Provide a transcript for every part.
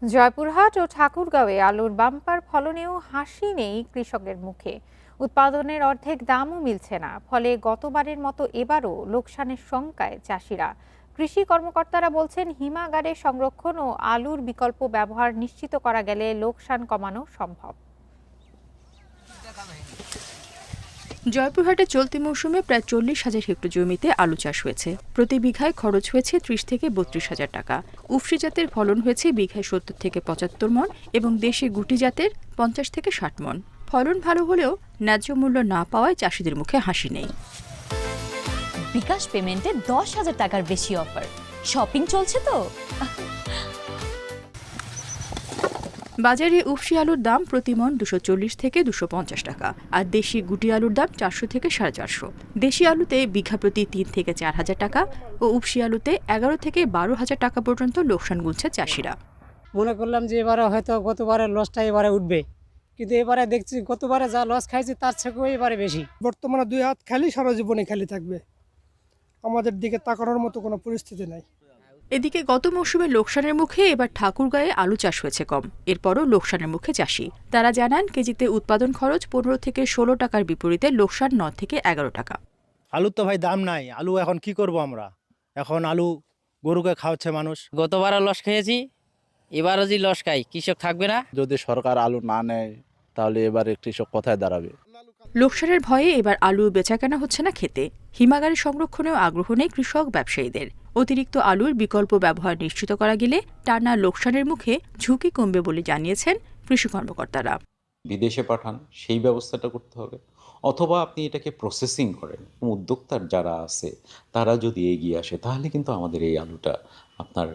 জয়পুরহাট ও ঠাকুরগাঁওয়ে আলুর বাম্পার ফলনেও হাসি নেই কৃষকের মুখে। উৎপাদনের অর্ধেক দামও মিলছে না, ফলে গতবারের মতো এবারও লোকসানের শঙ্কায় চাষিরা। কৃষি কর্মকর্তারা বলছেন, হিমাগারে সংরক্ষণ ও আলুর বিকল্প ব্যবহার নিশ্চিত করা গেলে লোকসান কমানো সম্ভব। জয়পুরহাটে চলতি মৌসুমে প্রায় 40,000 হেক্টর জমিতে আলু চাষ হয়েছে। প্রতি বিঘায় খরচ হয়েছে 30 থেকে 32,000 টাকা। উফরি জাতের ফলন হয়েছে বিঘায় 70 থেকে 75 মণ এবং দেশি গুটি জাতের 50 থেকে 60 মণ। ফলন ভালো হলেও ন্যায্য মূল্য না পাওয়ায় চাষিদের মুখে হাসি নেই। বিকাশ পেমেন্টে 10,000 টাকার বেশি অফার। শপিং চলছে তো। বাজারে উফরি আলুর দাম প্রতি মণ 240 থেকে 250 টাকা, আর দেশি গুটি আলুর দাম 400 থেকে 450। দেশি আলুতে বিঘা প্রতি 3 থেকে 4,000 টাকা ও উফরি আলুতে 11 থেকে 12,000 টাকা পর্যন্ত লোকসান গুনছে চাষিরা। মনে করলাম যে এবারে হয়তো গতবারের লসটা এবারে উঠবে, কিন্তু এবারে দেখছি গতবারে যা লস খাইছি তার থেকেও এবারে বেশি। বর্তমানে 2 হাত খালি, সারা জীবনে খালি থাকবে। আমাদের দিকে তাকানোর মতো কোনো পরিস্থিতি নাই। এদিকে গত মৌসুমে লোকসানের মুখে এবার ঠাকুরগাঁয়ে আলু চাষ হয়েছে কম, এরপরও লোকসানের মুখে চাষি। তারা জানান, কেজিতে উৎপাদন খরচ 15 থেকে 16 টাকার বিপরীতে লোকসান 9 থেকে 11 টাকা। আলুর তো ভাই দাম নাই, আলু এখন কি করব আমরা? এখন আলু গরুকে খাওয়াচ্ছে মানুষ। গতবারও লস খেয়েছি, এবারও যদি লস খাই কৃষক থাকবে না। যদি সরকার আলু না নেয় তাহলে এবারে কৃষক কোথায় দাঁড়াবে? লোকসানের ভয়ে এবার আলু বেচাকেনা হচ্ছে না খেতে। হিমাগারে সংরক্ষণেও আগ্রহ নেই কৃষক ব্যবসায়ীদের। অতিরিক্ত আলুর বিকল্প ব্যবহার নিশ্চিত করা গেলে টানা লোকসানের মুখে ঝুঁকি কমবে বলে জানিয়েছেন কৃষি কর্মকর্তারা। বিদেশে পাঠান, সেই ব্যবস্থাটা করতে হবে, অথবা আপনি এটাকে প্রসেসিং করেন। উদ্যোক্তার যারা আছে তারা যদি এগিয়ে আসে, তাহলে কিন্তু আমাদের এই আলুটা আপনার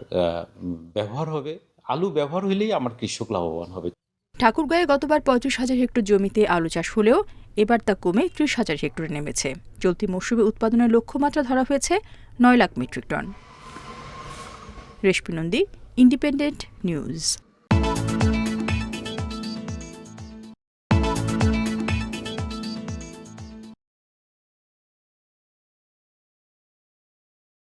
ব্যবহার হবে। আলু ব্যবহার হইলেই আমার কৃষক লাভবান হবে। ঠাকুরগাঁয়ে গতবার 35,000 হেক্টর জমিতে আলু চাষ হলেও এবার তা কমে 30,000 হেক্টরে নেমেছে। চলতি মৌসুমে উৎপাদনের লক্ষ্যমাত্রা ধরা হয়েছে 9 লাখ মেট্রিক টন। রেশমি নন্দী, ইন্ডিপেন্ডেন্ট নিউজ।